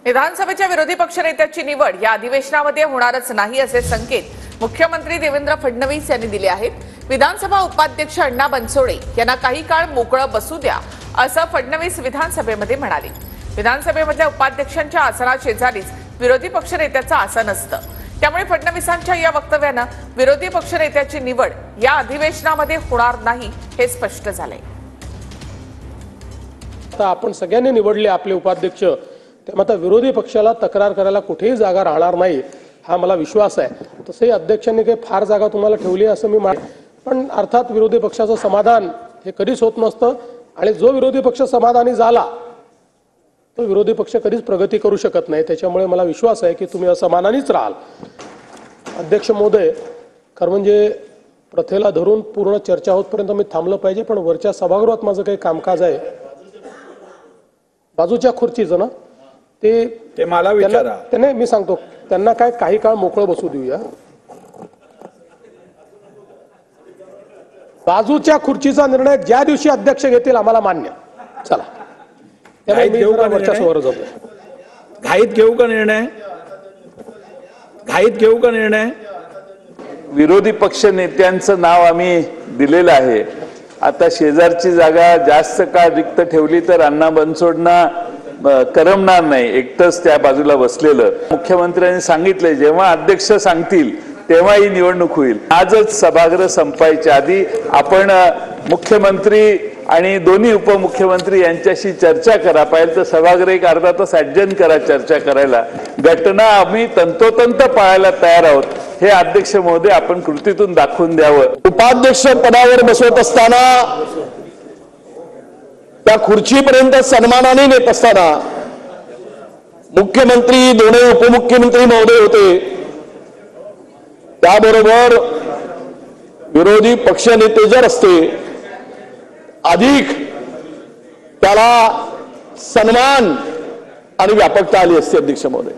विधानसभेच्या विरोधी पक्षनेत्याची निवड या अधिवेशनामध्ये होणारच नाही असे संकेत मुख्यमंत्री देवेंद्र फडणवीस यांनी दिले आहेत। विधानसभा उपाध्यक्ष अण्णा बनसोडे यांना काही काळ मोकळं बसू द्या असं फडणवीस विधानसभेमध्ये म्हणाले। विधानसभेमधल्या उपाध्यक्षांच्या आसनाशेजारीच विरोधी पक्षनेत्याचं आसन असतं, त्यामुळे फडणवीसांच्या या वक्तव्यानं विरोधी पक्षनेत्याची निवड या अधिवेशनामध्ये होणार नाही हे स्पष्ट झाले। आता आपण सगळ्यांनी निवडले आपले उपाध्यक्ष, त्यामुळे आता विरोधी पक्षाला तक्रार करायला कुठेही जागा राहणार नाही हा मला विश्वास आहे। तसंही अध्यक्षांनी काही फार जागा तुम्हाला ठेवली असं मी मानतो, पण अर्थात विरोधी पक्षाचं समाधान हे कधीच होत नसतं आणि जो विरोधी पक्ष समाधानी झाला तो विरोधी पक्ष कधीच प्रगती करू शकत नाही। त्याच्यामुळे मला विश्वास आहे की तुम्ही असमानानीच राहाल। अध्यक्ष महोदय, खरं म्हणजे प्रथेला धरून पूर्ण चर्चा होतपर्यंत मी थांबलं पाहिजे, पण वरच्या सभागृहात माझं काही कामकाज आहे। बाजूच्या खुर्चीचं ना ते मला विचारा, त्याने मी सांगतो त्यांना काय काही काळ मोकळं बसू देऊया। बाजूच्या खुर्चीचा निर्णय ज्या दिवशी अध्यक्ष घेतील आम्हाला मान्य। चला वरच्या समोर जातो। घाईत घेऊ का निर्णय? घाईत घेऊ का निर्णय? विरोधी पक्ष नेत्यांचं नाव आम्ही दिलेलं आहे। आता शेजारची जागा जास्त काळ रिक्त ठेवली तर अण्णा बनसोडना करमणार नाही, एकटंच त्या बाजूला बसलेलं। मुख्यमंत्र्यांनी सांगितले जेव्हा अध्यक्ष सांगतील तेव्हा ही निवडणूक होईल। आजच सभागृह संपायच्या आधी आपण मुख्यमंत्री आणि दोन्ही उपमुख्यमंत्री यांच्याशी चर्चा करा, पाहिजे तर सभागृह एक अर्धा तास ॲडजर्न करा चर्चा करायला। घटना आम्ही तंतोतंत पाळायला तयार आहोत हे अध्यक्ष महोदय आपण कृतीतून दाखवून द्यावं। उपाध्यक्ष पदावर बसवत असताना त्या खुर्चीपर्यंत सन्मानाने नेत असताना मुख्यमंत्री दोन्ही उपमुख्यमंत्री महोदय होते, त्याबरोबर विरोधी पक्षनेते जर असते अधिक त्याला सन्मान आणि व्यापकता आली असते। अध्यक्ष महोदय,